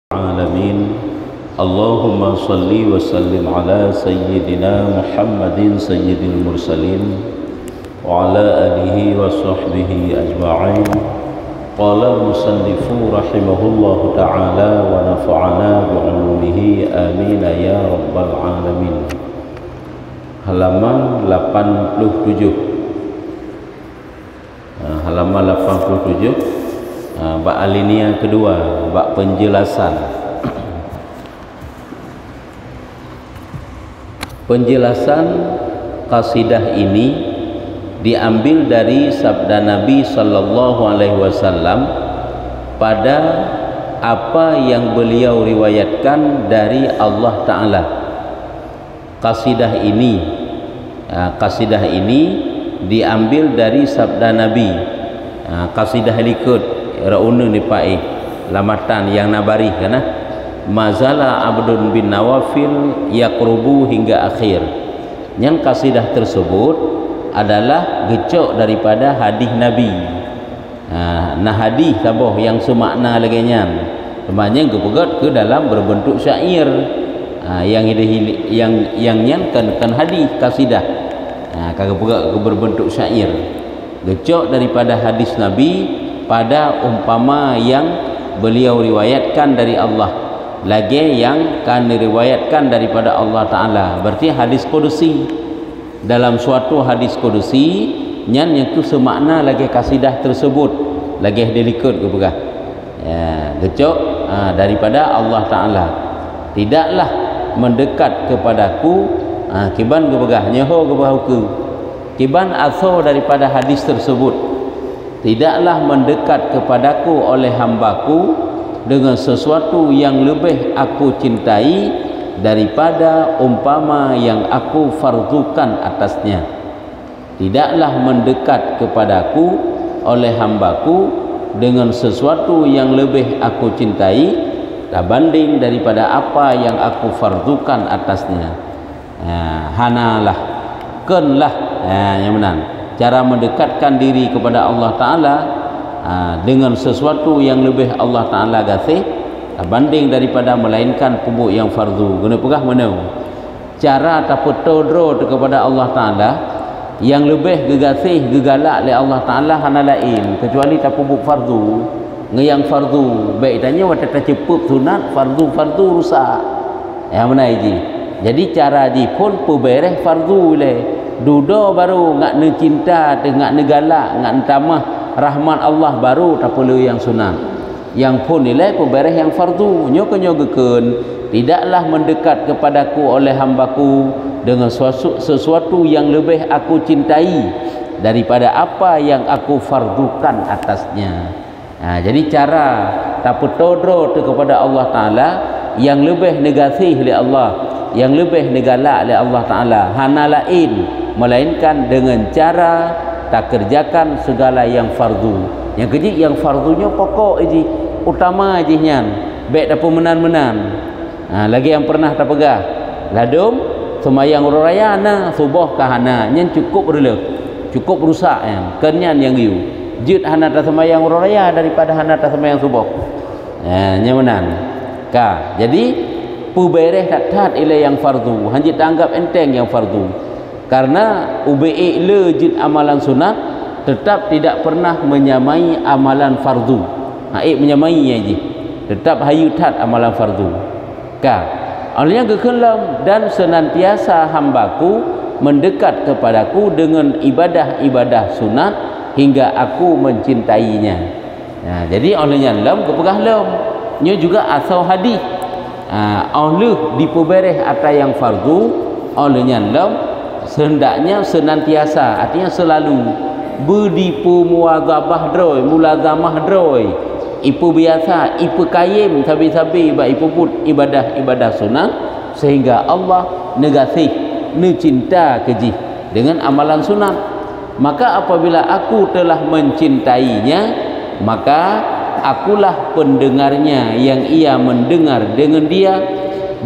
العالمين اللهم صل وسلم على سيدنا محمد سيد المرسلين وعلى آله وصحبه أجمعين. قال المصنف رحمه الله تعالى ونفعنا بعلومه آمين يا رب العالمين. Halaman 87. Halaman 87. Bab alinea kedua, bab penjelasan. Penjelasan qasidah ini diambil dari sabda Nabi sallallahu alaihi wasallam pada apa yang beliau riwayatkan dari Allah Ta'ala. Qasidah ini diambil dari sabda Nabi. Qasidah likut rauna ni pai lamatan yang nabari kana mazala abdun bin nawafil yaqrubu hingga akhir. Yang qasidah tersebut adalah gecok daripada hadis Nabi. Nah hadis saboh yang semakna lagi nyan temanya gepegat ke dalam berbentuk syair. Yang nyan kan hadis qasidah kagak pegat ke berbentuk syair, gecok daripada hadis Nabi pada umpama yang beliau riwayatkan dari Allah, lagi yang kan diriwayatkan daripada Allah Ta'ala. Berarti hadis kudusi. Dalam suatu hadis kudusi nyan yang tu semakna lagi qasidah tersebut, lagi delikut ke begah gecok daripada Allah Ta'ala. Tidaklah mendekat kepadaku kiban ke begah nyaho ke bahuku kiban asal daripada hadis tersebut, tidaklah mendekat kepadaku oleh hambaku dengan sesuatu yang lebih aku cintai daripada umpama yang aku fardukan atasnya. Tidaklah mendekat kepadaku oleh hambaku dengan sesuatu yang lebih aku cintai banding daripada apa yang aku fardukan atasnya. Hanalah kenlah yang benar cara mendekatkan diri kepada Allah Ta'ala dengan sesuatu yang lebih Allah Ta'ala gasih banding daripada melainkan pubuk yang fardu. Guna pegah mana cara taputodro kepada Allah Ta'ala yang lebih gegasih gegalak oleh Allah Ta'ala hana lain kecuali tapubuk fardu. Ngeyang fardu baik tanya waktu tercepup sunat fardu rusak yang mana ini. Jadi cara ji pun pubereh fardu le dudo baru ngak ne cinta ngak negala ngak tamah rahmat Allah baru tak perlu yang sunat. Yang pun nilai pubereh yang fardu nyokeun tidaklah mendekat kepadaku oleh hambaku dengan sesuatu yang lebih aku cintai daripada apa yang aku fardukan atasnya. Jadi cara taputodro kepada Allah Ta'ala yang lebih negatif oleh Allah, yang lebih negala oleh Allah Ta'ala hana lain melainkan dengan cara tak kerjakan segala yang fardu. Yang kecil yang fardunya pokok je, utama je nyan baik tak menan-menan. Lagi yang pernah tak pegah ladum semayang raya na subuh kahana nyan cukup dulu, cukup rusak kenyan yang yu jid hana tak semayang raya daripada hana tak semayang subuh nyaman ka. Jadi pubereh tak tat ila yang fardu hanjit anggap enteng yang fardu karena ubi le amalan sunat tetap tidak pernah menyamai amalan fardu. Menyamai aja tetap hayu tat amalan fardu ka. Olehnya kekelam dan senantiasa hambaku mendekat kepadaku dengan ibadah-ibadah sunat hingga aku mencintainya. Jadi olehnya lam kepegah lam nya juga asal hadis oleh dipubereh atas yang fardu olehnya lam sehendaknya senantiasa artinya selalu berdipu muadzabah droi mulazamah droi ipu biasa ipu kayim sabi-sabi ba ipu put ibadah sunat sehingga Allah negasih cinta keji dengan amalan sunat. Maka apabila aku telah mencintainya maka akulah pendengarnya yang ia mendengar dengan dia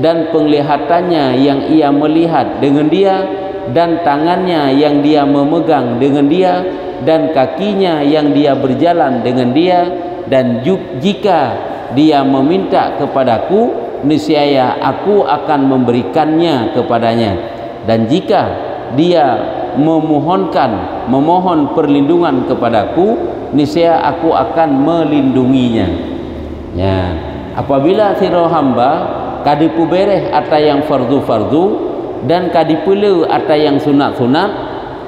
dan penglihatannya yang ia melihat dengan dia dan tangannya yang dia memegang dengan dia dan kakinya yang dia berjalan dengan dia dan jika dia meminta kepadaku, niscaya aku akan memberikannya kepadanya. Dan jika dia memohon perlindungan kepadaku, niscaya aku akan melindunginya. Ya, apabila sira hamba kadipu bereh ata yang fardu-fardu dan kadipula ata yang sunat-sunat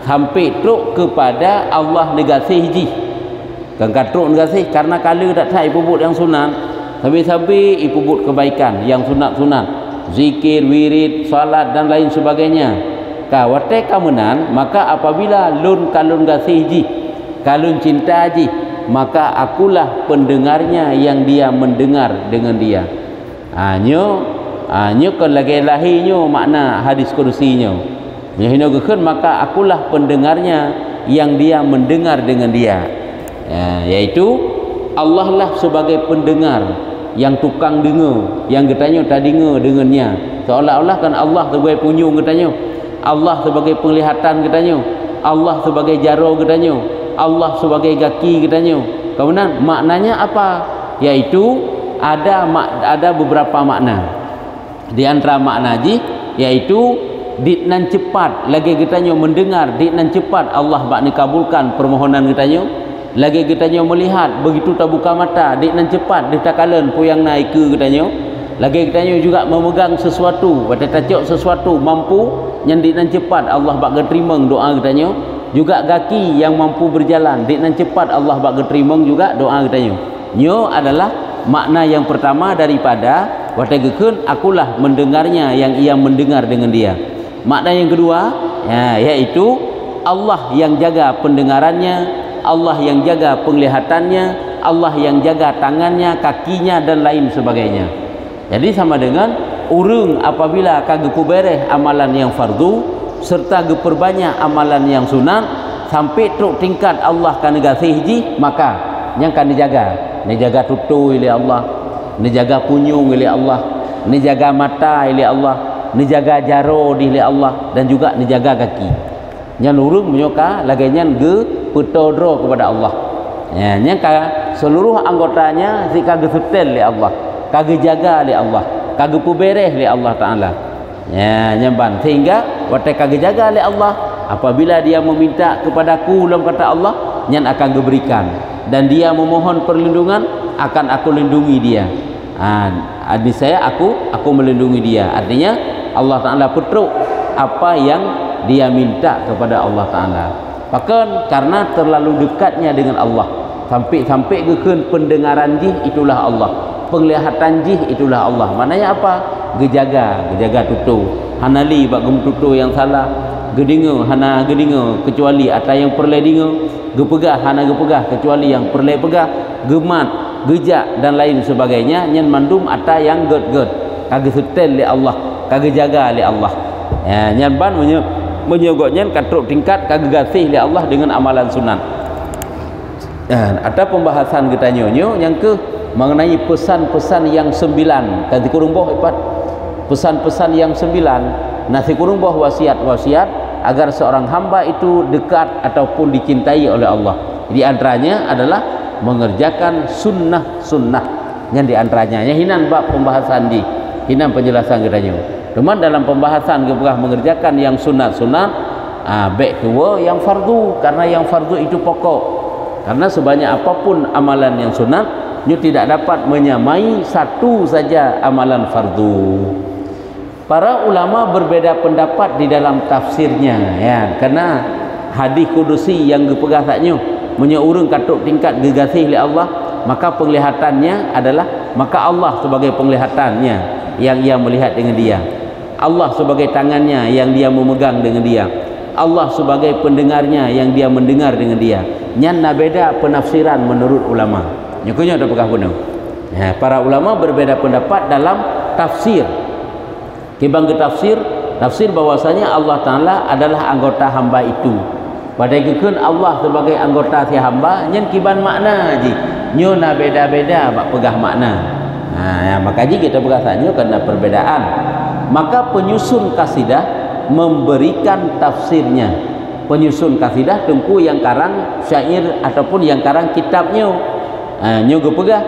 sampai truk kepada Allah negasi hiji. Kan katruk negasi karena kala dak sai puput yang sunat, sampai-sampai ipuput kebaikan yang sunat-sunat, zikir, wirid, salat dan lain sebagainya. Ka wate kamenan, maka apabila lun kalun gasi hiji, kalun cinta haji, maka akulah pendengarnya yang dia mendengar dengan dia. Nyo kan lagi lahirnyo makna hadis kudusinyo. Nyahino gekeun maka akulah pendengarnya yang dia mendengar dengan dia. Yaitu Allah lah sebagai pendengar yang tukang dengar, yang getanyo tak dengar dengannya. Seolah-olah kan Allah sebagai punyung getanyo, Allah sebagai penglihatan getanyo, Allah sebagai jaro getanyo, Allah sebagai kaki getanyo. Kemudian maknanya apa? Yaitu ada beberapa makna. Di antara makna ji yaitu di nan cepat lagi getanyo mendengar, di nan cepat Allah bak kabulkan permohonan getanyo. Lagi getanyo melihat begitu tak buka mata, di nan cepat ditakalan puyang naik ke getanyo. Lagi getanyo juga memegang sesuatu, pada tacok sesuatu mampu yang di nan cepat Allah bak terima doa getanyo. Juga kaki yang mampu berjalan, di nan cepat Allah bak terima juga doa getanyo. Nyo adalah makna yang pertama daripada wategekun akulah mendengarnya yang ia mendengar dengan dia. Makna yang kedua yaitu Allah yang jaga pendengarannya, Allah yang jaga penglihatannya, Allah yang jaga tangannya, kakinya dan lain sebagainya. Jadi sama dengan urung apabila kagepu bereh amalan yang fardu serta geperbanyak amalan yang sunat sampai truk tingkat Allah kan negasi hiji, maka yang kan dijaga, ni jaga tutu oleh Allah, ni jaga punyung oleh Allah, ni jaga mata oleh Allah, ni jaga jaro oleh Allah, dan juga ni jaga kaki. Yang urung menyoka lagi yang petodro kepada Allah. Yang seluruh anggotanya si kage setel oleh Allah, kage jaga oleh Allah, kage pubereh oleh Allah Taala. Nyamban sehingga wate kage jaga oleh Allah, apabila dia meminta kepadaku dalam kata Allah, yang akan diberikan, dan dia memohon perlindungan akan aku lindungi dia. Saya aku melindungi dia. Artinya Allah Taala petruk apa yang dia minta kepada Allah Taala. Bahkan karena terlalu dekatnya dengan Allah, sampai gekeun pendengaran jih itulah Allah, penglihatan jih itulah Allah. Maknanya apa? Gejaga tutu. Hanali bak gem tutu yang salah, gedinga hana gedinga kecuali ata yang perle dinga, gepegah hana gepegah kecuali yang perle pegah, gemat, gejak dan lain sebagainya. Nyen mandum ata yang ged kage setel li Allah, kage jaga li Allah. Nyen ban menyogoknya katruk tingkat kage gasih li Allah dengan amalan sunat. Ada pembahasan kita nyonyo yang ke mengenai pesan-pesan yang 9 kan kurung boh ipat pesan-pesan yang 9. Nasi kurung boh wasiat-wasiat agar seorang hamba itu dekat ataupun dicintai oleh Allah. Di antaranya adalah mengerjakan sunnah-sunnah. Yang di antaranya hinan bab pembahasan di hinan penjelasan kita nyo. Cuman dalam pembahasan kita mengerjakan yang sunat-sunat, baik tua yang fardu, karena yang fardu itu pokok. Karena sebanyak apapun amalan yang sunat, nyo tidak dapat menyamai satu saja amalan fardu. Para ulama berbeda pendapat di dalam tafsirnya, ya, karena hadis kudusi yang dipegang saknyo menyeurung katuk tingkat gegasih oleh Allah, maka penglihatannya adalah maka Allah sebagai penglihatannya yang ia melihat dengan dia, Allah sebagai tangannya yang dia memegang dengan dia, Allah sebagai pendengarnya yang dia mendengar dengan dia. Nyan beda penafsiran menurut ulama. Nyokonya ada pegah penuh. Ya, para ulama berbeda pendapat dalam tafsir. Kibang ke tafsir bahwasanya Allah Taala adalah anggota hamba itu. Pada kekeun Allah sebagai anggota si hamba, nyen kiban makna ji. Nyo na beda-beda bak pegah makna. Ya, maka ji kita pegah sanyo karena perbedaan. Maka penyusun kasidah memberikan tafsirnya. Penyusun kasidah tengku yang karang syair ataupun yang karang kitabnya. Nyo pegah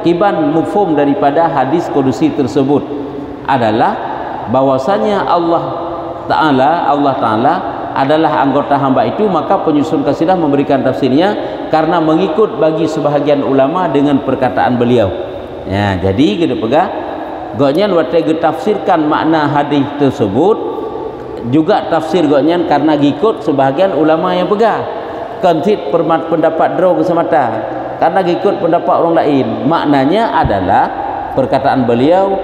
kiban mufhum daripada hadis kudusi tersebut adalah bahwasanya Allah Ta'ala adalah anggota hamba itu, maka penyusun kasidah memberikan tafsirnya karena mengikut bagi sebahagian ulama dengan perkataan beliau. Ya, jadi kita pegang goknyan waktu tafsirkan makna hadis tersebut juga tafsir goknyan karena ngikut sebahagian ulama yang pegang. Kontit pendapat draw kesemata karena ngikut pendapat orang lain. Maknanya adalah perkataan beliau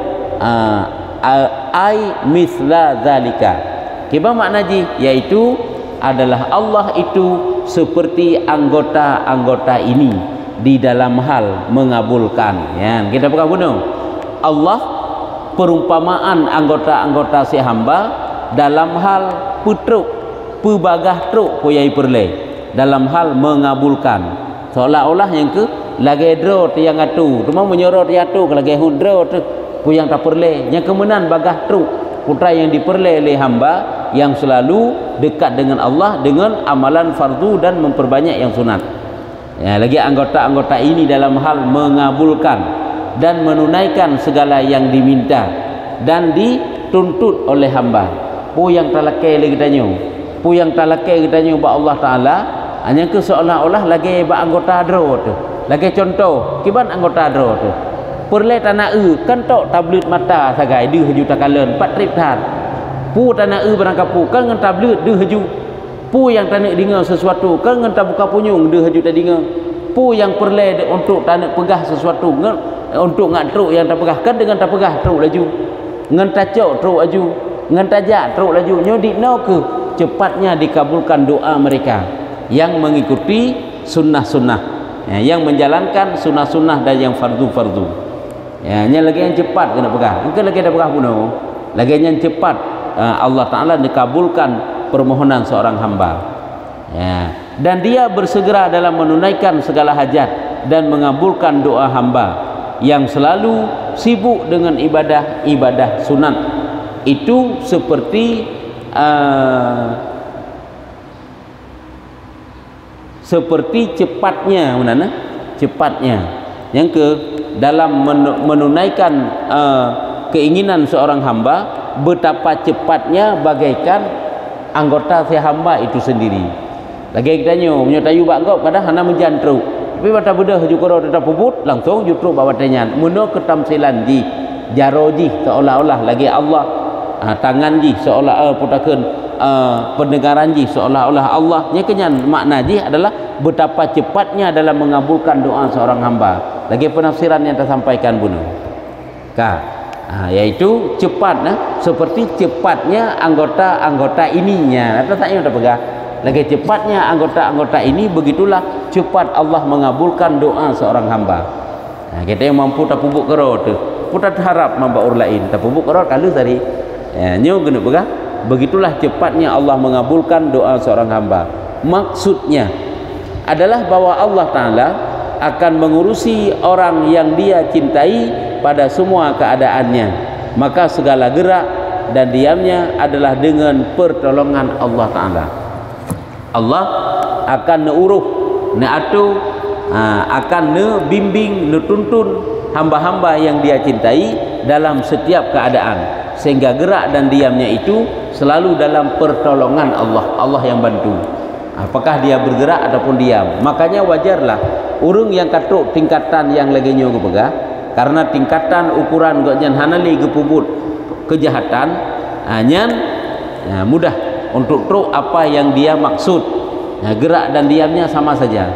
ai misla zalika. Kiba makna ji, yaitu adalah Allah itu seperti anggota-anggota ini di dalam hal mengabulkan. Ya, kita buka bunuh. Allah perumpamaan anggota-anggota si hamba dalam hal putruk, pebagah truk puyai perle dalam hal mengabulkan. Seolah-olah yang ke lagi draw tiang atu, cuma menyorot atu ke lagi draw tu puyang tak perle. Yang kemenan bagah truk putra yang diperle oleh hamba yang selalu dekat dengan Allah dengan amalan fardu dan memperbanyak yang sunat. Ya, lagi anggota-anggota ini dalam hal mengabulkan dan menunaikan segala yang diminta dan dituntut oleh hamba. Pu yang talakai lagi tanya, pu yang talakai kita tanya ba Allah Taala, hanya ke seolah-olah lagi ba anggota dro tu. Lagi contoh, kiban anggota dro tu. Perle tanah kan tok tablet mata sagai deuh juta kalen 4 trip tar. Pu tanah barang kapu kan ngan tablet deuh ju. Pu yang tanah dengar sesuatu kan ngan buka punyung deuh ju ta dengar. Pu yang perle untuk tanah pegah sesuatu ngan untuk ngat truk yang tak pegah kan dengan tak pegah truk laju. Ngan tacok truk laju, ngan tajak truk laju. Nyodik no ke cepatnya dikabulkan doa mereka yang mengikuti sunnah-sunnah, ya, yang menjalankan sunnah-sunnah dan yang fardu-fardu. Ya, yang lagi yang cepat kena pegah. Mungkin lagi dah pegah pun. Lagi yang cepat Allah Ta'ala dikabulkan permohonan seorang hamba. Ya. Dan dia bersegera dalam menunaikan segala hajat dan mengabulkan doa hamba yang selalu sibuk dengan ibadah sunat. Itu seperti cepatnya mana? Cepatnya yang ke dalam menunaikan keinginan seorang hamba, betapa cepatnya bagaikan anggota si hamba itu sendiri. Lagi kita nyo menyatayu bagok kadang hana menjantru. Tapi pada bedah jukoro tetap puput langsung jutru bawa tenyan. Muno ketamsilan ji jaroji seolah-olah lagi Allah tangan ji seolah putakeun pendengaran ji seolah-olah Allah. Nya kenyan makna ji adalah betapa cepatnya dalam mengabulkan doa seorang hamba. Lagi penafsiran yang tersampaikan bunuh. Yaitu cepat seperti cepatnya anggota-anggota ininya. Atau taknya udah pegah. Lagi cepatnya anggota-anggota ini, begitulah cepat Allah mengabulkan doa seorang hamba. Kita yang mampu tak pubuk kerot tu. Kita harap membaur lain. Tak pubuk kerot kalau tadi. Nyo guna pegah. Begitulah cepatnya Allah mengabulkan doa seorang hamba. Maksudnya adalah bahwa Allah Ta'ala akan mengurusi orang yang dia cintai pada semua keadaannya, maka segala gerak dan diamnya adalah dengan pertolongan Allah Ta'ala. Allah akan neuruh, neatu, akan nebimbing, netuntun hamba-hamba yang dia cintai dalam setiap keadaan, sehingga gerak dan diamnya itu selalu dalam pertolongan Allah yang bantu. Apakah dia bergerak ataupun diam. Makanya wajarlah urung yang katuk tingkatan yang lagi nyogo pegah, karena tingkatan ukuran gokjan hanali gepubut kejahatan nyan mudah untuk truk apa yang dia maksud. Gerak dan diamnya sama saja.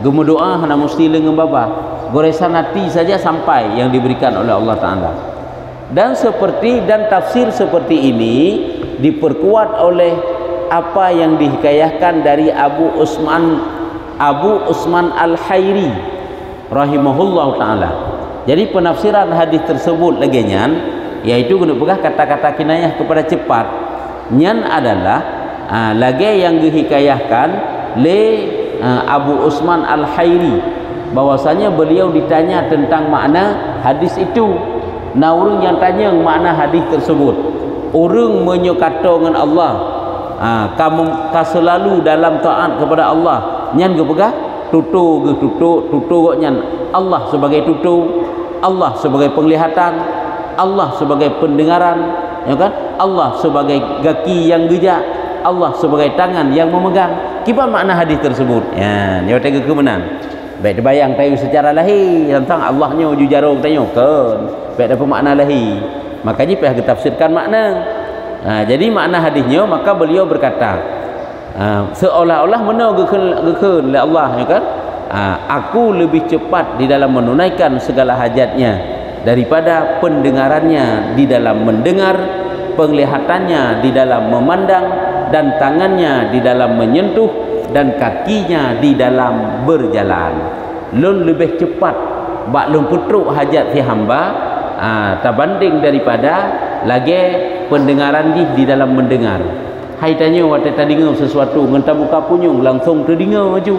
Gemudoa hana mesti lengan baba. Goresan hati saja sampai yang diberikan oleh Allah Ta'ala. Dan tafsir seperti ini diperkuat oleh apa yang dihikayahkan dari Abu Usman Al-Khairi rahimahullah ta'ala. Jadi penafsiran hadis tersebut lagi nyan, yaitu guna pegah kata-kata kinayah kepada cepat nyan adalah lagi yang dihikayahkan le Abu Usman Al-Khairi, bahwasanya beliau ditanya tentang makna hadis itu. Nah, orang yang tanya makna hadis tersebut, orang menyokata dengan Allah, kamu selalu dalam taat kepada Allah, nyan ge pegah tutu ge tutu kok nyan Allah sebagai tutu, Allah sebagai penglihatan, Allah sebagai pendengaran, ya kan? Allah sebagai kaki yang gejak, Allah sebagai tangan yang memegang. Kipa makna hadis tersebut. Ya, dia kata kemenan. Baik terbayang tahu secara lahir tentang Allahnya uju jarung tanya kan. Baik dapat makna lahir. Makanya pihak ditafsirkan makna. Jadi makna hadisnya maka beliau berkata, seolah-olah menegakkan oleh Allah, ya kan? Aku lebih cepat di dalam menunaikan segala hajatnya daripada pendengarannya di dalam mendengar, penglihatannya di dalam memandang, dan tangannya di dalam menyentuh, dan kakinya di dalam berjalan. Lun lebih cepat bak lun putruk hajat si hamba terbanding daripada lagi pendengaran di dalam mendengar. Hai tanya waktu tadi dengar sesuatu ngentah muka punyung langsung terdengar maju.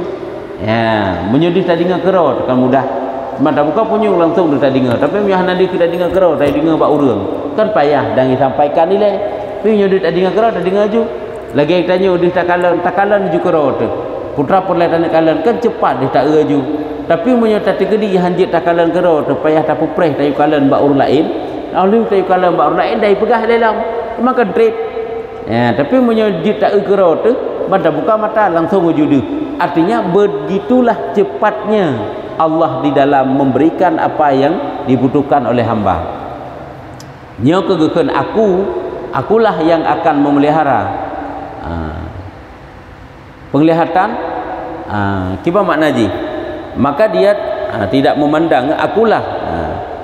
Ya, menyedih tadi dengar kerot kan mudah. Mata buka punyung langsung dia dengar. Tapi yang nanti kita dengar kerot, saya dengar bak urang. Kan payah dan disampaikan nilai. Tapi menyedih tadi dengar kerot, dengar ju. Lagi tanya dia takalan ju kerot. Putra pun lain takalan kan cepat dia tak ju. Tapi menyata tegedi hanjit takalan kerot, payah tak pupreh tayu kalan bak urang lain. Lalu tayu kalan bak urang lain dah pegah dalam. Maka drip. Ya, tapi menyedih tak kerot tu, mata buka mata langsung ju dia. Artinya begitulah cepatnya Allah di dalam memberikan apa yang dibutuhkan oleh hamba. Nya kegekeun akulah yang akan memelihara penglihatan. Kipa makna ji. Maka dia tidak memandang akulah.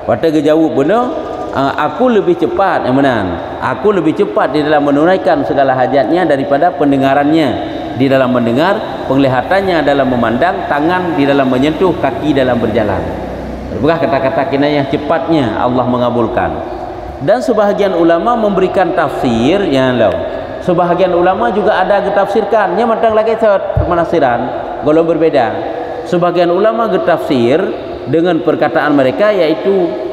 Pada jauh benar, aku lebih cepat yang benar. Aku lebih cepat di dalam menunaikan segala hajatnya daripada pendengarannya di dalam mendengar, penglihatannya dalam memandang, tangan di dalam menyentuh, kaki dalam berjalan. Bukan kata-kata kinayah cepatnya Allah mengabulkan. Dan sebahagian ulama memberikan tafsir yang lain. Sebahagian ulama juga ada getafsirkan. Nya matang lagi penafsiran golong berbeda. Sebahagian ulama getafsir dengan perkataan mereka yaitu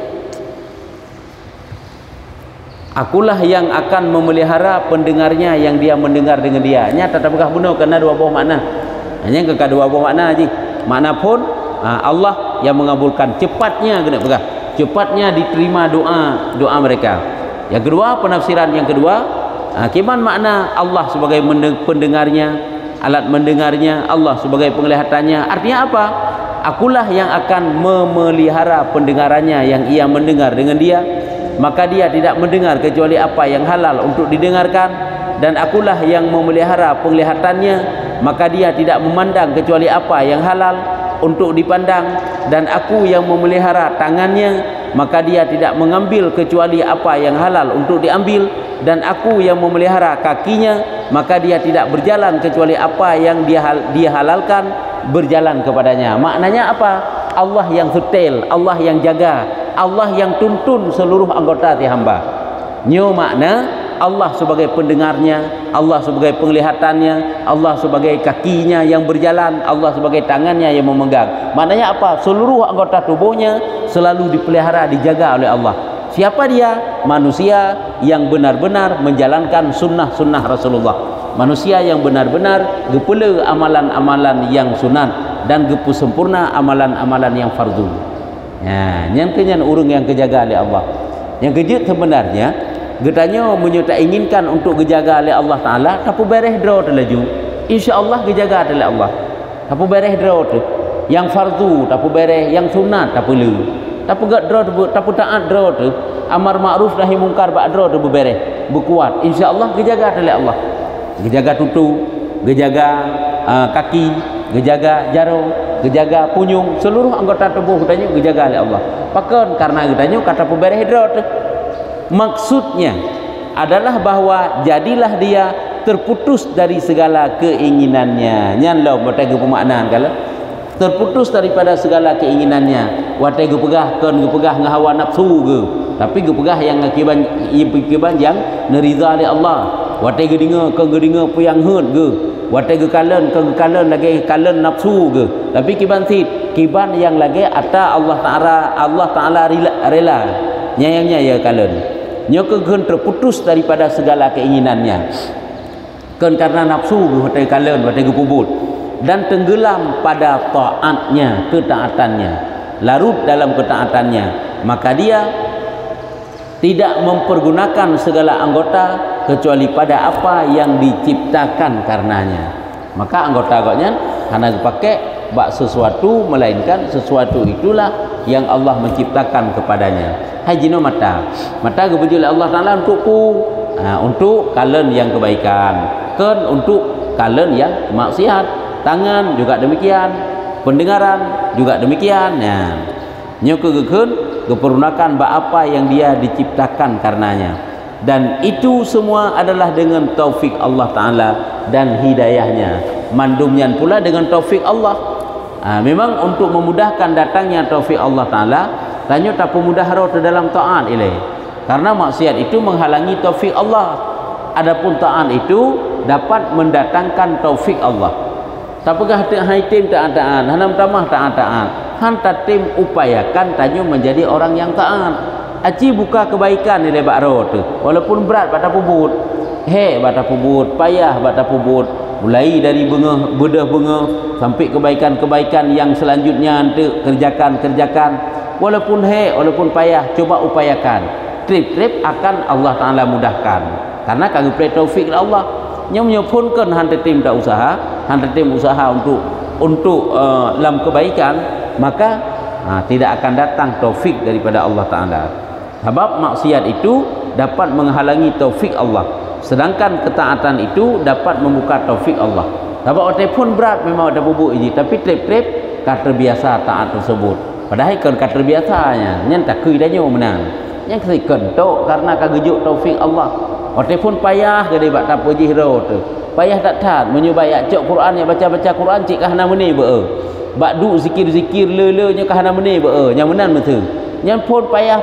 akulah yang akan memelihara pendengarnya yang dia mendengar dengan dia. Nyata tak bekah benar kena dua buah makna. Hanya ke dua buah makna aja. Mana pun Allah yang mengabulkan cepatnya kena bekah. Cepatnya diterima doa mereka. Yang kedua, penafsiran yang kedua, kiman makna Allah sebagai pendengarnya, alat mendengarnya, Allah sebagai penglihatannya. Artinya apa? Akulah yang akan memelihara pendengarannya yang ia mendengar dengan dia. Maka dia tidak mendengar kecuali apa yang halal untuk didengarkan, dan akulah yang memelihara penglihatannya, maka dia tidak memandang kecuali apa yang halal untuk dipandang, dan aku yang memelihara tangannya, maka dia tidak mengambil kecuali apa yang halal untuk diambil, dan aku yang memelihara kakinya, maka dia tidak berjalan kecuali apa yang dia halalkan berjalan kepadanya. Maknanya apa? Allah yang setel, Allah yang jaga, Allah yang tuntun seluruh anggota ti hamba. Nyo makna Allah sebagai pendengarnya, Allah sebagai penglihatannya, Allah sebagai kakinya yang berjalan, Allah sebagai tangannya yang memegang. Maknanya apa? Seluruh anggota tubuhnya selalu dipelihara, dijaga oleh Allah. Siapa dia? Manusia yang benar-benar menjalankan sunnah-sunnah Rasulullah. Manusia yang benar-benar gepele amalan-amalan yang sunat dan gepu sempurna amalan-amalan yang fardu. Ya, yang kenyan urung yang kejaga oleh Allah. Yang kejut sebenarnya getanya menyuta inginkan untuk kejaga oleh Allah Taala, tapi bereh draw terlaju. Insya-Allah kejaga oleh Allah. Tapi bereh draw tu. Yang fardu tapi bereh, yang sunat tapi lu. Tapi gak draw tapi taat draw tu. Amar ma'ruf nahi mungkar bak draw tu bereh, berkuat. Insya-Allah kejaga oleh Allah. Kejaga tutu, kejaga kaki, kejaga jaro, kejaga punyung, seluruh anggota tubuh katanya kejaga oleh Allah. Pakan karena katanya kata pembereh hidrat. Maksudnya adalah bahwa jadilah dia terputus dari segala keinginannya. Nyan lo bertega pemaknaan kalau terputus daripada segala keinginannya. Watai gepegah kan gepegah ngahawa nafsu ke. Tapi gepegah yang akiban yang neriza oleh Allah. Watai gedinga ke gedinga puyang heut ke. Watai gekalan ke gekalan lagi kalan nafsu ke. Tapi kiban sit kiban yang lagi ata Allah Taala rela. Nyayangnya ya kalan. Nya keun terputus daripada segala keinginannya. Kan karena nafsu ke watai kalan watai gepubut dan tenggelam pada taatnya, ketaatannya. larut dalam ketaatannya, maka dia tidak mempergunakan segala anggota kecuali pada apa yang diciptakan karenanya. Maka anggota-anggotanya hanya pakai bak sesuatu, melainkan sesuatu itulah yang Allah menciptakan kepadanya. Hajino mata kebetulan Allah Ta'ala untuk kalian yang kebaikan, kan untuk kalian yang maksiat. Tangan juga demikian, pendengaran juga demikian. Nah, nyokegeken keperlunakan apa yang dia diciptakan karenanya, dan itu semua adalah dengan taufik Allah Ta'ala dan hidayahnya. Mandumnya pula dengan taufik Allah. Memang untuk memudahkan datangnya taufik Allah Ta'ala, tanya tak pemudah roh dalam taat ilaih, karena maksiat itu menghalangi taufik Allah. Adapun taat itu dapat mendatangkan taufik Allah. Tak pegah hai tim taat-taat, hanam tamah taat-taat, hantar tim upayakan tanyo menjadi orang yang taat. Aci buka kebaikan ni lebak roh tu, walaupun berat bata pubut, bata pubut, payah bata pubut, mulai dari bedah sampai kebaikan-kebaikan yang selanjutnya nanti kerjakan, walaupun walaupun payah, coba upayakan. Trip akan Allah Ta'ala mudahkan, karena kagak play taufik Allah. Yang menyopunkan hantar tim tak usaha, untuk dalam kebaikan, maka tidak akan datang taufik daripada Allah Ta'ala. Sebab maksiat itu dapat menghalangi taufik Allah, sedangkan ketaatan itu dapat membuka taufik Allah. Sebab orang pun berat memang ada bubuk ini, tapi trip kata biasa taat tersebut. Padahal kan kata biasanya, yang tak kuidanya menang, yang kentok karena kagejuk taufik Allah. Orang pun payah ke dia buat tak puji hero tu. Payah tak tat menyubai cok Quran yang baca Quran cik kahana meni be. Bak du zikir le-le nya kahana meni be. Yang menan betul. Yang pun payah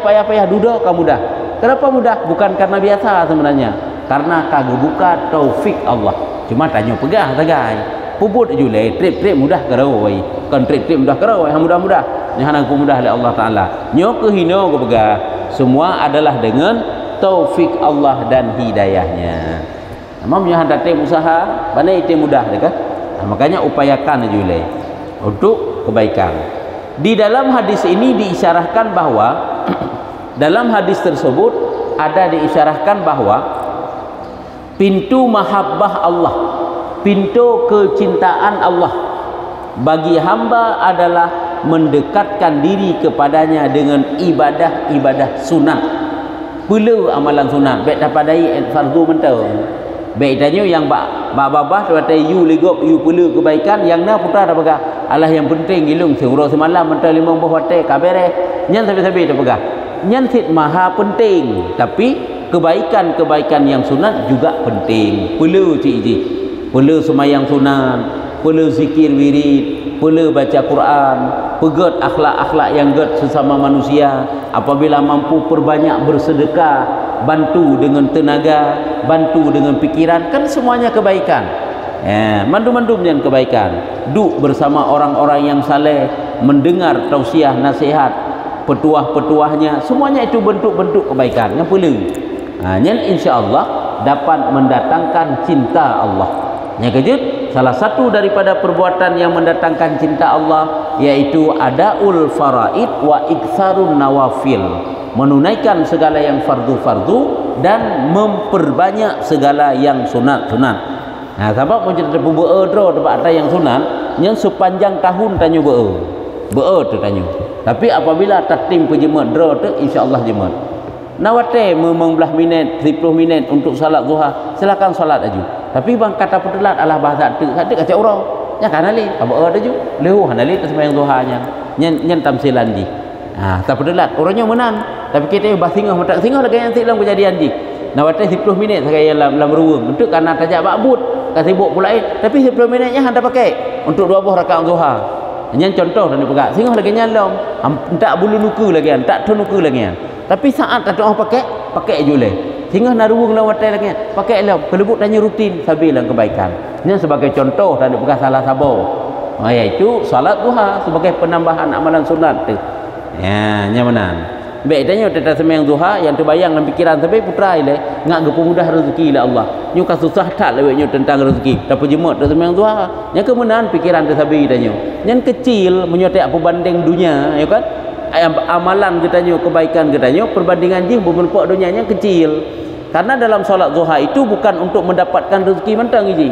duda ka mudah. Kenapa mudah? Bukan karena biasa sebenarnya. Karena kagak buka taufik Allah. Cuma tanya pegah tagai. Pubut jule trip mudah keroi. Kan trip mudah keroi, mudah-mudah. Yang hana ku mudah oleh Allah Taala. Nyo ke hino ke pegah. Semua adalah dengan taufik Allah dan hidayahnya. Amam yang hendak tim usaha, mana itu mudah dekat. Makanya upayakan juga untuk kebaikan. Di dalam hadis ini diisyarahkan bahwa dalam hadis tersebut ada diisyarahkan bahwa pintu mahabbah Allah, pintu kecintaan Allah bagi hamba adalah mendekatkan diri kepadanya dengan ibadah sunat. Perlu amalan sunat, baik dapadai fardu mentau. Baik tanya yang babah dapatai you ligop you perlu kebaikan, yang na putra dah pegah. Allah yang penting ilung seurau semalam mentau 5 buah wate kabere. Nyan sabi-sabi dah pegah. Nyan sit maha penting, tapi kebaikan yang sunat juga penting. Perlu cik-cik. Perlu semayang sunat, perlu zikir wirid, perlu baca Quran, pegat akhlak-akhlak yang gad sesama manusia. Apabila mampu perbanyak bersedekah, bantu dengan tenaga, bantu dengan pikiran, kan semuanya kebaikan. Mandu-mandu yang kebaikan. Duduk bersama orang-orang yang saleh, mendengar tausiah nasihat petuah-petuahnya, semuanya itu bentuk-bentuk kebaikan yang perlu. Yang insya-Allah dapat mendatangkan cinta Allah. Yang kejut, salah satu daripada perbuatan yang mendatangkan cinta Allah yaitu adaul faraid wa iktsarun nawafil, menunaikan segala yang fardu-fardu dan memperbanyak segala yang sunat-sunat. Sebab macam ada beerdro tempat ada yang sunat, yang sepanjang tahun tanya tu tanya. Tapi apabila tatim perjemaah dro tu insya-Allah jemaah. Nawate 15 minit, 30 minit untuk salat zuhur, silakan salat aja. Tapi bang kata pedelat adalah bahasa tu kata orang nya kan ali apa ada ju lehu hanali sembahyang zuhurnya nyen tamsilan ji. Tak pedelat orangnya menang, tapi kita bah singah matak singah lagi yang dalam kejadian ji. Nawate 10 minit saya dalam ruang untuk karena tajak bakbut kasibuk pula tapi 10 minitnya handa pakai untuk 2 buah rakaat zuhur. Nyen contoh dan dipegak singah lagi nyalom tak bulu nuku lagi tak tu nuku lagi. Tapi saat tak orang pakai jule. Hingga naruung lawatai lagi pakai lah pelebut tanya rutin sabilah kebaikan. Ini sebagai contoh dan bukan salah sabar. Iaitu salat duha sebagai penambahan amalan sunat tu. Nyaman. baik tanya tentang sembahyang duha yang terbayang dalam fikiran tapi putra ile ngak ge mudah rezeki la Allah nyu ka susah tak lewetnya tentang rezeki tapi jemut dalam sembahyang duha nya kemenan fikiran tersabi tanya nyan kecil menyotek apa banding dunia ya kan amalan kita nyu kebaikan kita nyu perbandingan jing berbentuk dunianya kecil karena dalam solat duha itu bukan untuk mendapatkan rezeki mentang ji.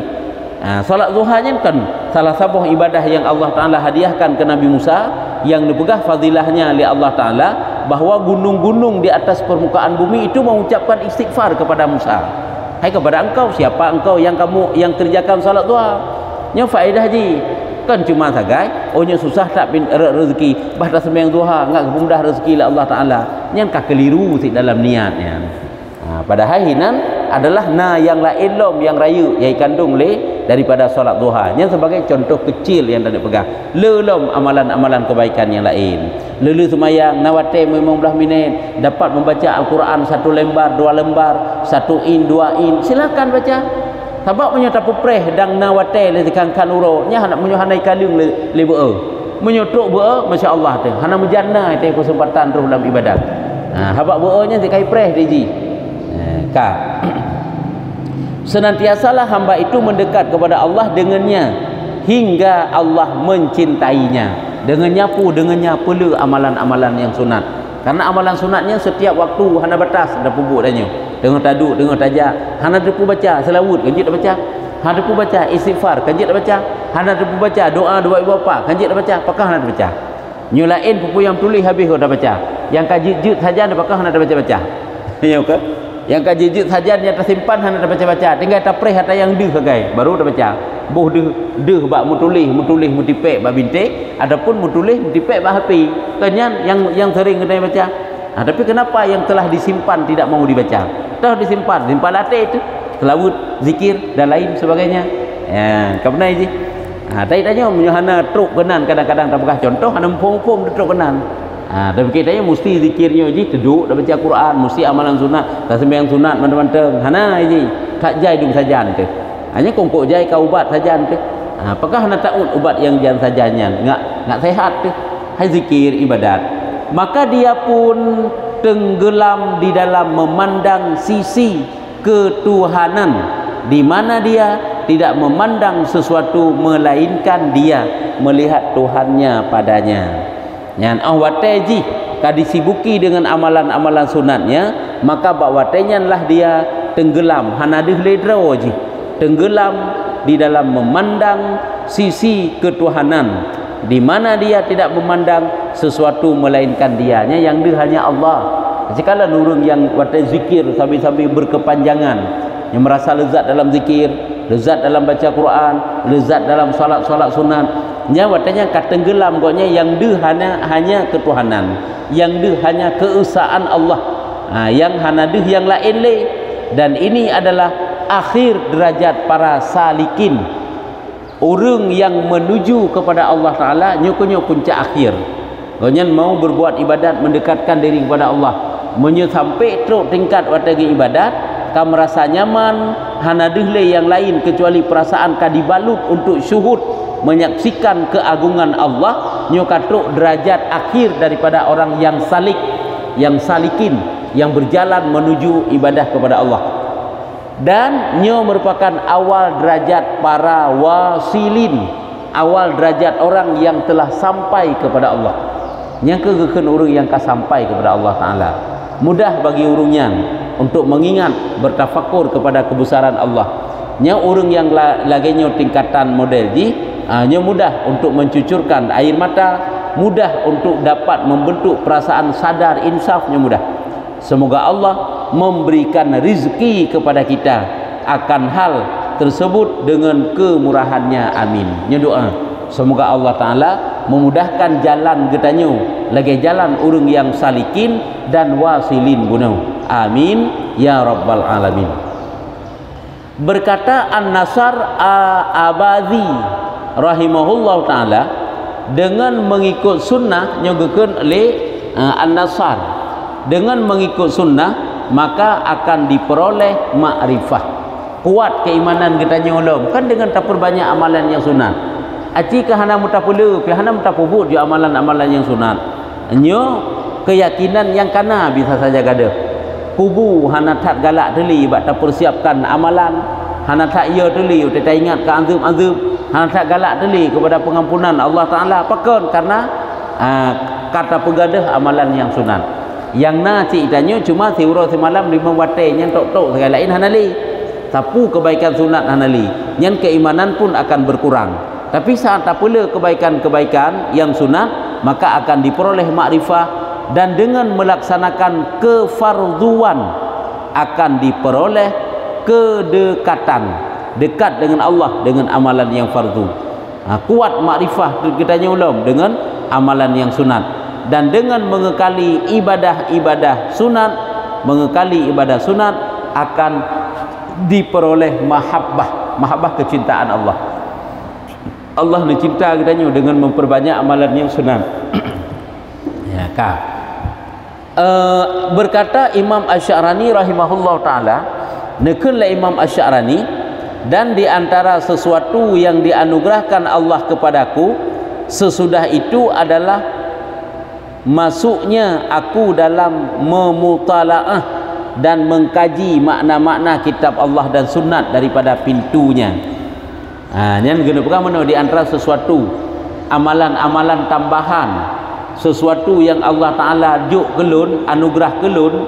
Solat zuhanya kan salah satu ibadah yang Allah Ta'ala hadiahkan ke Nabi Musa yang dipegah fadilahnya oleh Allah Ta'ala bahawa gunung-gunung di atas permukaan bumi itu mengucapkan istighfar kepada Musa. Hai kepada engkau, siapa engkau yang yang kerjakan solat duha? Nya faedah ji kan cuma sagai ohnya susah tak rezeki bahasa sembahyang duha enggak mudah rezeki lah Allah Ta'ala nya ka keliru si dalam niatnya. Padahal hinan adalah yang lain lom yang raya yang kandung daripada solat duha nya sebagai contoh kecil yang tak pegang lelom amalan-amalan kebaikan yang lain lelu semayang nawate 15 minit dapat membaca Al-Quran 1 lembar 2 lembar 1 in 2 in silakan baca sebab menyata pupreh dan nawate le tekan kanuro nya nak menyohanai kalung le beu menyotok beu masya-Allah tu hana menjana itu kesempatan terus dalam ibadat habaq beu nya dikai preh deji ka senantiasalah hamba itu mendekat kepada Allah dengannya hingga Allah mencintainya dengannya perlu amalan-amalan yang sunat karena amalan sunatnya setiap waktu hana batas ada pubuk tanya dengan taduk dengan tajak hana depu baca selawat kanjit dah baca hana depu baca istighfar kanjit dah baca hana depu baca doa dua ibu bapa kanjit dah baca apakah hana baca nyulain pupu yang tulis habis dah baca yang kajit-jit saja apakah hana dah baca ya ke yang kajijit saja yang tersimpan hanya baca-baca tinggal tapreh atau yang deh segai baru dah baca boh deh bak mutulih mutipek bak bintik adapun mutulih mutipek bak hapi kenyan yang sering kena baca tapi kenapa yang telah disimpan tidak mau dibaca telah disimpan latih itu selawat zikir dan lain sebagainya kemana ini tadi tanya menyuhana truk kenan kadang-kadang tak bekah contoh hana pom truk kenan tapi kita mesti zikirnya je duduk dah baca Quran mesti amalan sunat tak sembahyang sunat manteng-manteng hana je tak jai dung sajan tu hanya kongkok jai ka ubat sajan tu apakah nak taut ubat yang jan sajanya ngak sehat tu hai zikir ibadat maka dia pun tenggelam di dalam memandang sisi ketuhanan di mana dia tidak memandang sesuatu melainkan dia melihat Tuhannya padanya. Yang awatji kadisibuki dengan amalan-amalan sunatnya maka bakwatenya lah dia tenggelam hanadih ledroji tenggelam di dalam memandang sisi ketuhanan di mana dia tidak memandang sesuatu melainkan dianya yang dia hanya Allah. Jikalau nurung yang watai zikir sambil-sambil berkepanjangan yang merasa lezat dalam zikir, lezat dalam baca Quran, lezat dalam solat-solat sunat nya watanya katenggelam goknya yang dia hanya ketuhanan yang dia hanya keesaan Allah yang hana dia yang lain le dan ini adalah akhir derajat para salikin orang yang menuju kepada Allah Ta'ala nyokonyo puncak akhir goknya mau berbuat ibadat mendekatkan diri kepada Allah menyo sampai teruk tingkat watagi ibadat ka merasa nyaman hana dia le yang lain kecuali perasaan ka dibalut untuk syuhud menyaksikan keagungan Allah nyokatruk derajat akhir daripada orang yang salikin yang berjalan menuju ibadah kepada Allah dan nyo merupakan awal derajat para wasilin awal derajat orang yang telah sampai kepada Allah yang kegekan orang yang sampai kepada Allah Ta'ala mudah bagi orangnya untuk mengingat bertafakur kepada kebesaran Allah nya orang yang laginya tingkatan model ji hanya mudah untuk mencucurkan air mata mudah untuk dapat membentuk perasaan sadar insafnya mudah semoga Allah memberikan rezeki kepada kita akan hal tersebut dengan kemurahannya amin nya doa semoga Allah Ta'ala memudahkan jalan getanyo lagi jalan orang yang salikin dan wasilin gunau amin ya rabbal alamin. Berkata An-Nasar Abadi rahimahullah ta'ala dengan mengikut sunnah nyogekeun oleh An-Nasar dengan mengikut sunnah maka akan diperoleh makrifah kuat keimanan kita nyolong kan dengan tak perbanyak amalan yang sunat aci ke hana mutapulu ke hana mutapubut di amalan-amalan yang sunat nyo keyakinan yang kana bisa saja gada kubu hana tak galak teli bak ta persiapkan amalan, hana tak ia teli utai tak ingat ke azab, hana tak galak teli kepada pengampunan Allah Taala pakon karena kata pegadah amalan yang sunat. Yang na cik tanya cuma siura semalam 5 watai yang tok-tok sekali lain hanali. Sapu kebaikan sunat hanali. Yang keimanan pun akan berkurang. Tapi saat tak pula kebaikan-kebaikan yang sunat, maka akan diperoleh makrifah, dan dengan melaksanakan kefarduan akan diperoleh kedekatan, dekat dengan Allah dengan amalan yang fardu. Kuat makrifah kita ulum dengan amalan yang sunat, dan dengan mengekali ibadah-ibadah sunat, akan diperoleh mahabbah kecintaan Allah. Allah mencinta kita dengan memperbanyak amalan yang sunat. Ya kah? Berkata Imam Asy'arani rahimahullah taala, nekenlah Imam Asy'arani, dan di antara sesuatu yang dianugerahkan Allah kepadaku sesudah itu adalah masuknya aku dalam memutalaah dan mengkaji makna-makna kitab Allah dan sunat daripada pintunya. Yang kena pegang mana di antara sesuatu amalan-amalan tambahan, sesuatu yang Allah Taala juk kelun, anugerah kelun,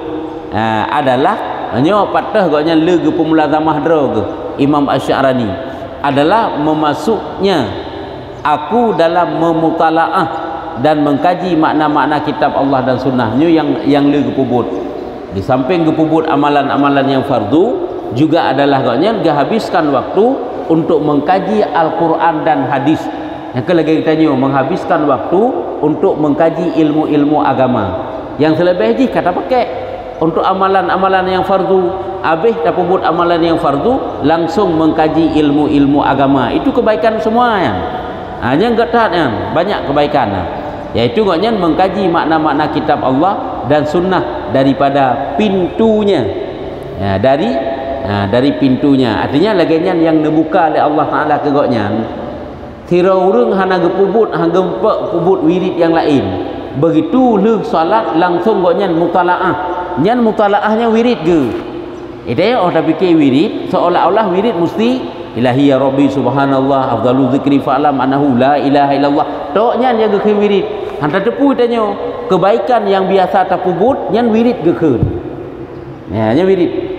adalah nyo patah gaknya le ge pemulazamah dro ge Imam Asy'arani adalah memasuknya aku dalam memutalaah dan mengkaji makna-makna kitab Allah dan sunnahnya yang le ge pubut. Di samping ge pubut amalan-amalan yang fardu, juga adalah gaknya habiskan waktu untuk mengkaji Al-Quran dan hadis. Yang lagi tanya menghabiskan waktu untuk mengkaji ilmu-ilmu agama. Yang selebih kata pakai untuk amalan-amalan yang fardu, habis dah pubut amalan yang fardu, langsung mengkaji ilmu-ilmu agama. Itu kebaikan semua yang hanya getatnya banyak kebaikan, yaitu gaknya mengkaji makna-makna kitab Allah dan sunnah daripada pintunya, ya, dari pintunya. Artinya lagian yang dibuka oleh Allah Taala ke gaknya tira urang hana gepubut hangga pubut wirid yang lain. Begitu leh salat langsung gaknya mutalaah. Nyan mutalaahnya wirid ge. Ide orang fikir wirid seolah-olah wirid mesti ilahi ya rabbi subhanallah afdalu zikri fa'lam annahu la ilaha illallah. Tok nyan yang ge wirid. Hanta tepu tanya kebaikan yang biasa tapubut nyan wirid ge keun. Ya, nya wirid.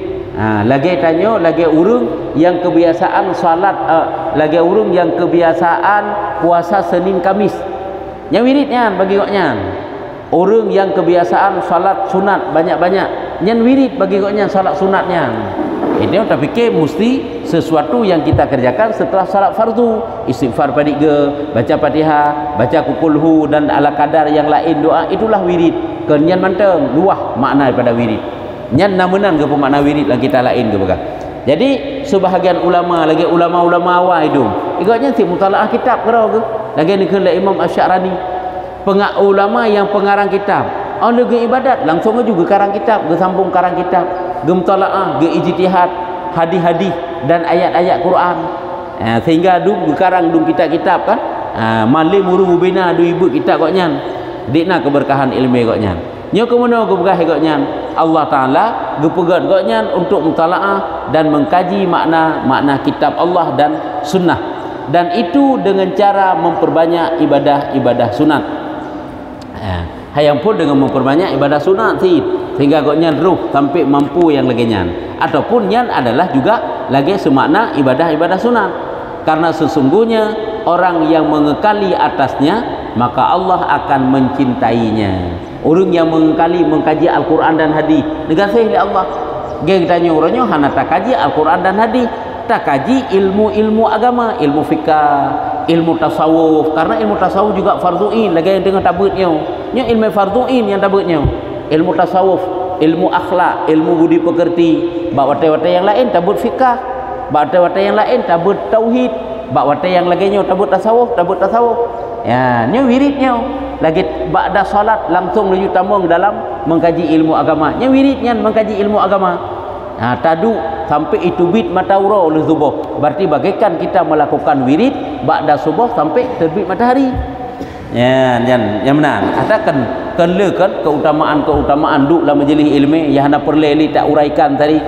Lagi tanya lagi urang yang kebiasaan salat, lagi urang yang kebiasaan puasa Senin Kamis, yang wiridnya bagi goknya. Urang yang kebiasaan salat sunat banyak-banyak, nyan wirid bagi goknya salat sunatnya. Ini kita fikir mesti sesuatu yang kita kerjakan setelah salat fardu, istighfar padik ge, baca Fatihah, baca kukulhu dan ala kadar yang lain doa, itulah wirid. Kenyan manteng luah makna daripada wirid. Nyan namenan ke pemakna wirid lah kita lain ke baga. Jadi sebahagian ulama lagi ulama-ulama awal itu ikutnya si mutalaah kitab kerau ke lagi ni kena Imam Asy'arani ulama yang pengarang kitab lagi ibadat langsung juga karang kitab, ge sambung karang kitab, ge mutalaah, ge ijtihad hadis-hadis dan ayat-ayat Quran, sehingga dum karang dum kitab-kitab kan malim muru mubina du ibu kitab gaknya dikna keberkahan ilmu gaknya. Nyo kemono keberkah gaknya Allah Taala gepegat gaknya untuk mutalaah dan mengkaji makna kitab Allah dan sunnah, dan itu dengan cara memperbanyak ibadah-ibadah sunat. Hayang pun dengan memperbanyak ibadah sunat sehingga gaknya ruh sampai mampu yang laginya, ataupun yang adalah juga lagi semakna ibadah-ibadah sunat, karena sesungguhnya orang yang mengekali atasnya maka Allah akan mencintainya. Orang yang mengkaji Al-Quran dan hadis negasih oleh Allah. Dia tanya orangnya hana tak kaji Al-Quran dan hadis, tak kaji ilmu-ilmu agama, ilmu fikah, ilmu tasawuf, karena ilmu tasawuf juga fardhu'in lagi yang dengan tabutnya. Nya ilmu fardhu'in yang tabutnya. Ilmu tasawuf, ilmu akhlak, ilmu budi pekerti, bab watai-watai yang lain tabut fikah, bab watai-watai yang lain tabut tauhid, bab watai yang laginya tabut tasawuf. Ya, nya wiridnya lagi ba'da salat langsung menuju tambung dalam mengkaji ilmu agama. Nya wiridnya mengkaji ilmu agama. Tadu sampai itu bit mataura oleh subuh. Berarti bagaikan kita melakukan wirid ba'da subuh sampai terbit matahari. Ya, yang benar. Katakan Kelekan keutamaan duk dalam majlis ilmu yang hana perlu tak uraikan tadi.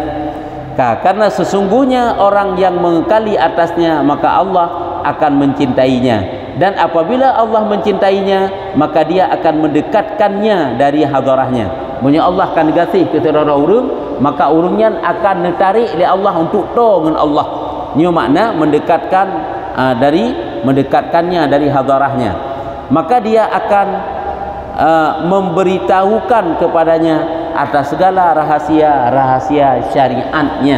Karena sesungguhnya orang yang mengekali atasnya maka Allah akan mencintainya, dan apabila Allah mencintainya maka dia akan mendekatkannya dari hadarahnya. Punya Allah akan kasih ke orang urang, maka urangnya akan ditarik oleh Allah untuk dengan Allah. Ini makna mendekatkannya dari hadarahnya. Maka dia akan memberitahukan kepadanya atas segala rahasia syariatnya.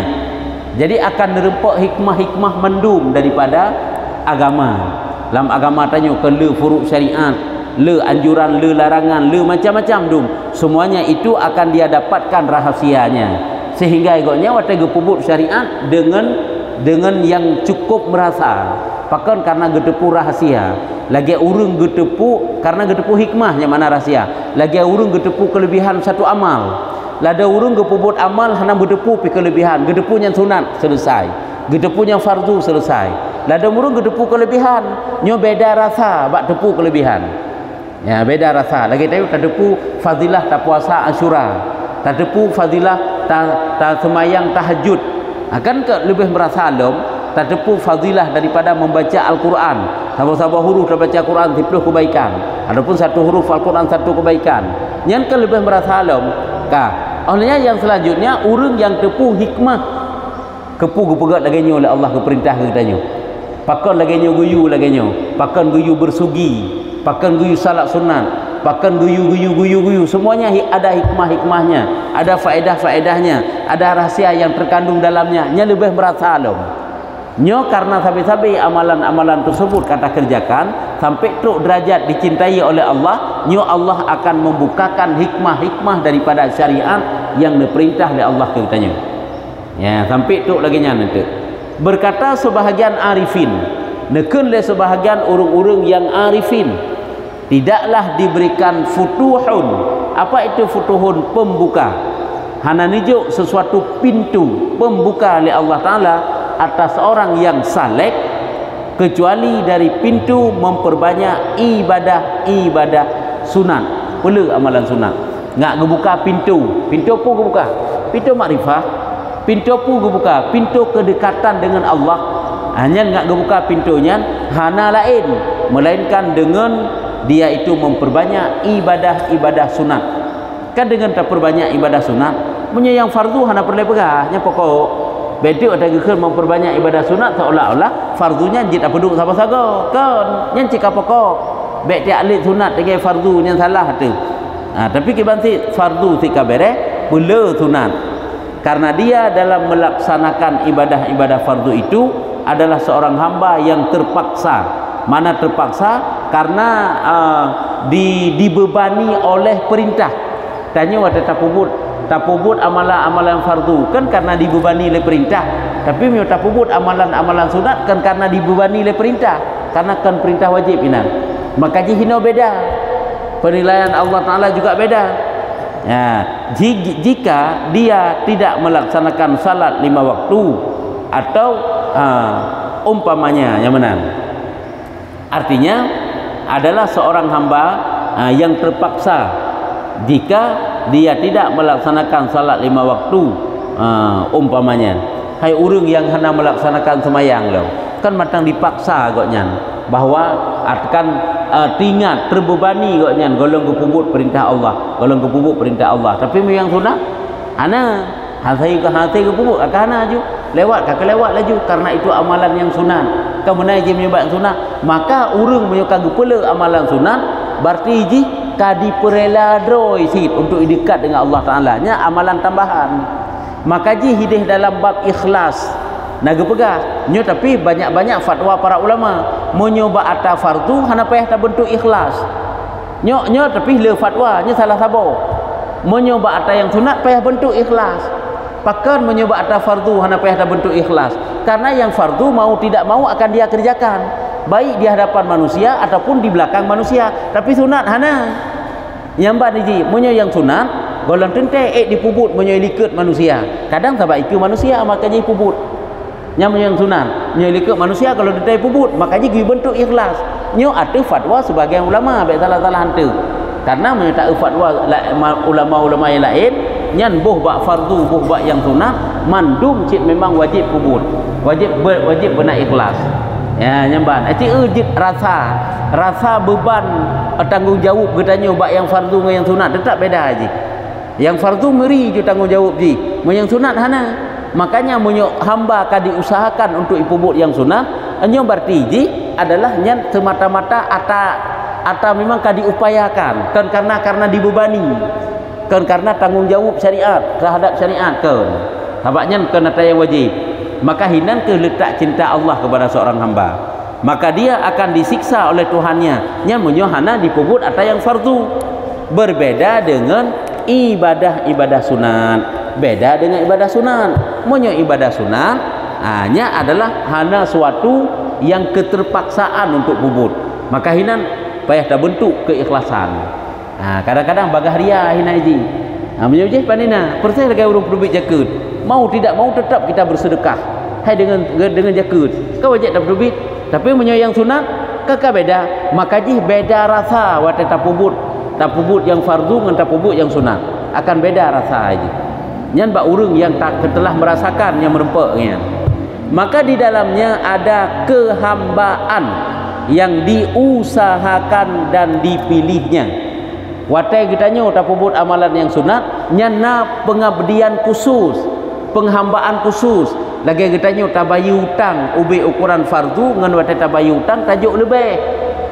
Jadi akan nerempak hikmah-hikmah mendum daripada agama. Dalam agama tanya ke le furuk syariat, le anjuran, le larangan, le macam-macam dum. Semuanya itu akan dia dapatkan rahasianya. Sehingga igotnya waktu gepubut syariat dengan yang cukup merasa. Pakan karena gedepu rahasia. Lagi urung gedepu karena gedepu hikmahnya mana rahsia. Lagi urung gedepu kelebihan satu amal. Lada urung gepubut amal hana gedepu pi kelebihan. Gedepu yang sunat selesai. Gedepu yang fardu selesai. Lada urung gedepu kelebihan, nyo beda rasa bak depu kelebihan. Ya, beda rasa. Lagi tahu tak depu fadilah tak puasa Asyura. Tak depu fadilah tak semayang tahajud. Akan ke lebih merasa alam tak depu fadilah daripada membaca Al-Quran. Sabar-sabar huruf terbaca Quran 10 kebaikan. Adapun satu huruf Al-Quran 1 kebaikan. Yang ke lebih merasa alam. Olehnya yang selanjutnya urang yang tepu hikmah kepu gepegat laginya oleh Allah keperintah katanya. Pakan laginya guyu laginya. Pakan guyu bersugi, pakan guyu salat sunat, pakan guyu semuanya ada hikmah-hikmahnya, ada faedah-faedahnya, ada rahsia yang terkandung dalamnya. Nya lebih merasa alam. Nyo karena sabi-sabi amalan-amalan tersebut kata kerjakan sampai tuk derajat dicintai oleh Allah, nyo Allah akan membukakan hikmah-hikmah daripada syariat yang diperintah oleh Allah katanya. Ya, sampai tuk lagi nya nanti. Berkata sebahagian arifin, neken le sebahagian urung-urung yang arifin, tidaklah diberikan futuhun. Apa itu futuhun? Pembuka. Hana nijuk sesuatu pintu pembuka oleh Allah Ta'ala atas orang yang saleh, kecuali dari pintu memperbanyak ibadah sunat, pula amalan sunat. Ngak gebuka pintu apa gebuka? Pintu makrifah, pintu apa gebuka? Pintu kedekatan dengan Allah. Hanya ngak gebuka pintunya hana lain, melainkan dengan dia itu memperbanyak ibadah sunat. Kan dengan tak perbanyak ibadah sunat, punya yang fardu hana perlu pegahnya pokok. Betul ada gekal memperbanyak ibadah sunat seolah-olah fardunya jid apa duk sama-sama kan yang cik pokok baik dia alit sunat dengan fardu yang salah tu. Tapi kibanti fardu tika bere pula sunat, karena dia dalam melaksanakan ibadah-ibadah fardu itu adalah seorang hamba yang terpaksa. Mana terpaksa? Karena dibebani oleh perintah. Tanya waktu tapubut amalan-amalan fardu kan karena dibebani oleh perintah, tapi meu tapubut amalan-amalan sunat kan karena dibebani oleh perintah, karena kan perintah wajib inan. Maka jihino beda, penilaian Allah Ta'ala juga beda. Ya, jika dia tidak melaksanakan salat 5 waktu atau umpamanya yang menang, artinya adalah seorang hamba yang terpaksa jika dia tidak melaksanakan salat 5 waktu, umpamanya hai urang yang hanya melaksanakan semayang loh, kan matang dipaksa agaknya bahwa akan teringat terbebani agaknya golong kepubut perintah Allah, tapi yang sunnah ana hati kepubut akan ana ju lewat laju karena itu amalan yang sunat. Kemudian je menyebab sunat, maka urang menyuka gepela amalan sunat berarti ji kadi perela droi sikit untuk dekat dengan Allah Ta'ala nya amalan tambahan. Maka ji hidih dalam bab ikhlas naga pegah nyo, tapi banyak-banyak fatwa para ulama menyoba ata fardu hana payah tak bentuk ikhlas nyo tapi le fatwa nya salah sabo menyoba ata yang sunat payah bentuk ikhlas, pakan menyoba ata fardu hana payah tak bentuk ikhlas, karena yang fardu mau tidak mau akan dia kerjakan baik di hadapan manusia ataupun di belakang manusia. Tapi sunat hana nyambak niji munyo yang sunat golong tente dipubut munyo likut manusia, kadang sabak iku manusia makanya pubut nya munyo yang sunat munyo likut manusia kalau tente pubut makanya gi bentuk ikhlas nyo ada fatwa sebagian ulama baik salah-salah hantu karena menyertai fatwa ulama-ulama yang lain nyan boh bak fardu boh bak yang sunat mandum cik memang wajib kubur, wajib benar ikhlas ya nyamban ati ejit rasa beban tanggungjawab katanya bak yang fardu dengan yang sunat tetap beda haji. Yang fardu meri je tanggungjawab ji, yang sunat hana. Makanya munyo hamba ka diusahakan untuk ipubut yang sunat anyo berarti ji adalah nyan semata-mata ata memang ka diupayakan kan karena dibebani kan karena tanggungjawab syariat terhadap syariat kan habaknya kan ada yang wajib, maka hinan ke letak cinta Allah kepada seorang hamba, maka dia akan disiksa oleh Tuhannya nyan munyo hana dipubut ata yang fardu. Berbeda dengan ibadah sunat, beda dengan ibadah sunat. Munyo ibadah sunat hanya adalah hanya suatu yang keterpaksaan untuk bubut, maka hinan payah tak bentuk keikhlasan. Kadang-kadang bagah ria hina iji. Munyo je panina percaya lagi urung duit zakat, mau tidak mau tetap kita bersedekah hai dengan zakat kau wajib dapat duit. Tapi munyo yang sunat kakak beda, maka ji beda rasa wa tapubut yang fardu dengan tapubut yang sunat akan beda rasa aja. Nyan bak urang yang tak telah merasakan yang merempaknya, maka di dalamnya ada kehambaan yang diusahakan dan dipilihnya. Watai kitanya tapubut amalan yang sunat nyana pengabdian khusus, penghambaan khusus. Lagi kitanya tabayu utang ubi ukuran fardu ngan watai tabayu utang tajuk lebih.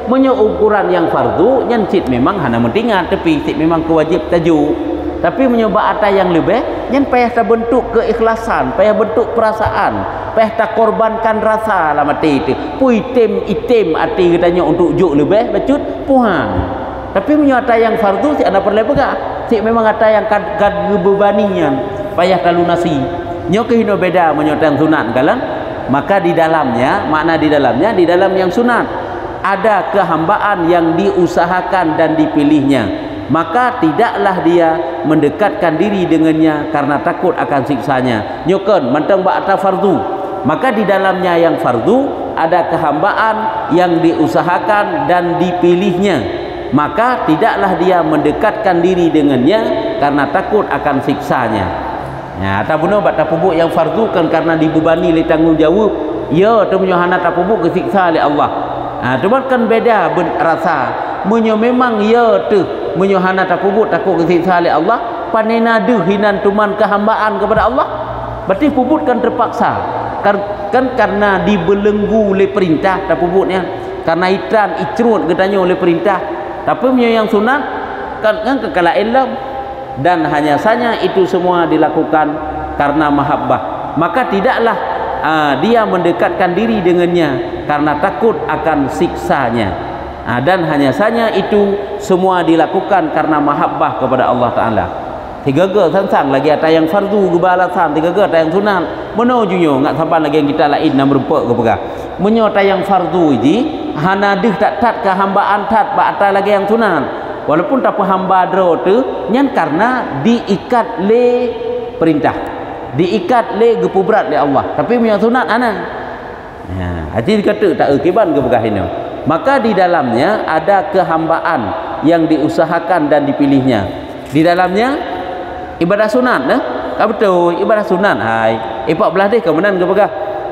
Menyo ukuran yang fardu nyan cit memang hana mentingan tapi cit memang kewajib tajuk. Tapi menyoba ata yang lebih nyan payah ta bentuk keikhlasan, payah bentuk perasaan, payah ta korbankan rasa lah mati itu. Pui item ati katanya untuk juk lebih bacut puhan. Tapi menyo ata yang fardu cik ada perlu pegah. Cik memang ata yang kad bebaninya payah ta lunasi. Nyo kehino beda menyo yang sunat kalang. Maka di dalamnya, makna di dalam yang sunat ada kehambaan yang diusahakan dan dipilihnya, maka tidaklah dia mendekatkan diri dengannya karena takut akan siksanya. Nyokan mantang ba'ata fardu, maka di dalamnya yang fardu ada kehambaan yang diusahakan dan dipilihnya, maka tidaklah dia mendekatkan diri dengannya karena takut akan siksanya. Ya, tabuno ba'ata pubuk yang fardu kan karena dibebani oleh tanggungjawab, ya tu menyohana tapubuk kesiksa oleh Allah. Cuma kan beda rasa. Munyo memang ya tu menyohana takubut takut kesiksa oleh Allah, panena deh hinan tuman kehambaan kepada Allah. Berarti pubut kan terpaksa. Kan karena dibelenggu oleh perintah takubutnya. Karena icrut katanya oleh perintah. Tapi munyo yang sunat kan kekala ilm dan hanya saja itu semua dilakukan karena mahabbah. Maka tidaklah dia mendekatkan diri dengannya karena takut akan siksanya, dan hanya saja itu semua dilakukan karena mahabbah kepada Allah Ta'ala. Tiga sansang lagi ada yang fardu gebalasan, tiga ada yang sunat menojunyo nggak sampai lagi yang kita lain nak merempak ke pegah menyota yang fardu ji hanadih tak kehambaan tat ba'ata lagi yang sunat walaupun tak hamba dro tu nyan karena diikat le perintah, diikat le gepubrat le Allah, tapi punya sunat ana. Hati kata tak akiban ke begah ini. Maka di dalamnya ada kehambaan yang diusahakan dan dipilihnya. Di dalamnya ibadah sunat betul ibadah sunat hai 14 deh kemudian ke begah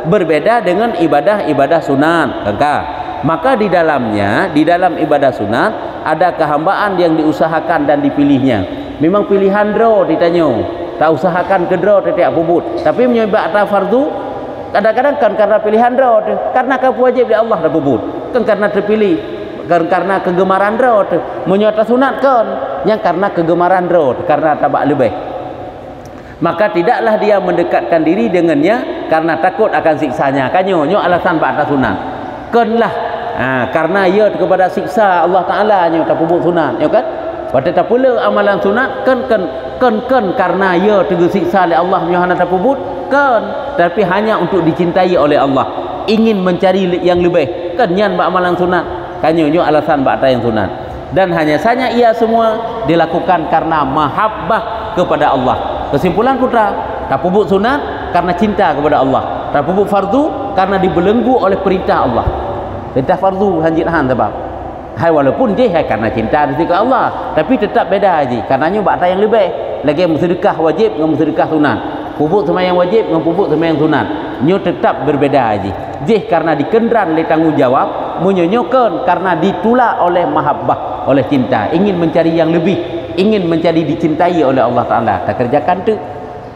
berbeda dengan ibadah sunat kakak. Maka di dalam ibadah sunat ada kehambaan yang diusahakan dan dipilihnya. Memang pilihan draw ditanya, tak usahakan ke draw tiap bubut, tapi menyebab atas fardu kadang-kadang kan karena pilihan draw tu, karena kau wajib di Allah dah bubut, kan karena terpilih, karena kegemaran draw tu, menyata sunat kan yang karena kegemaran draw tu, karena tabak lebih, maka tidaklah dia mendekatkan diri dengannya karena takut akan siksanya. Kanyo alasan ba'ata sunat kanlah karena ia kepada siksa Allah Ta'ala nyo tak bubut sunat ya kan. Pada tak pula amalan sunat kan karena ia tegur siksa oleh Allah Yohana tapubut kan, tapi hanya untuk dicintai oleh Allah, ingin mencari yang lebih kan nyan bak amalan sunat kanyo alasan bak yang sunat, dan hanya saja ia semua dilakukan karena mahabbah kepada Allah. Kesimpulan putra tapubut sunat karena cinta kepada Allah, tapubut fardu karena dibelenggu oleh perintah Allah. Perintah fardu hanjit han sebab Hai walaupun dia hai karena cinta rezeki Allah, tapi tetap beda haji. Karenanya buat yang lebih. Lagi sedekah wajib dengan sedekah sunat. Pupuk sembahyang wajib dengan pupuk sembahyang sunat. Nyo tetap berbeda haji. Jih karena dikendran oleh tanggungjawab, menyonyokan karena ditulak oleh mahabbah, oleh cinta, ingin mencari yang lebih, ingin mencari dicintai oleh Allah Taala. Tak kerjakan tu.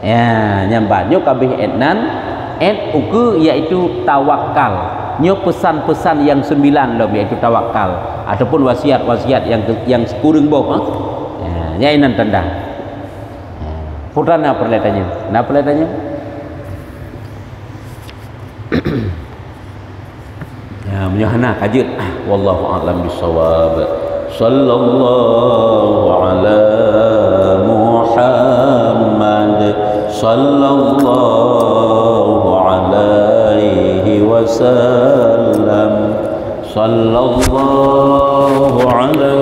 Ya, nyambat nyo kabeh etnan et uku iaitu tawakal. Nyo pesan-pesan yang 9 loh, iaitu tawakal ataupun wasiat-wasiat yang kurang boh. Ya, nyainan tanda. Putra na perletanya. Na perletanya. Ya, menyahana kajut. Wallahu a'lam bissawab. Sallallahu ala Muhammad sallallahu alaihi wasallam sallallahu alaihi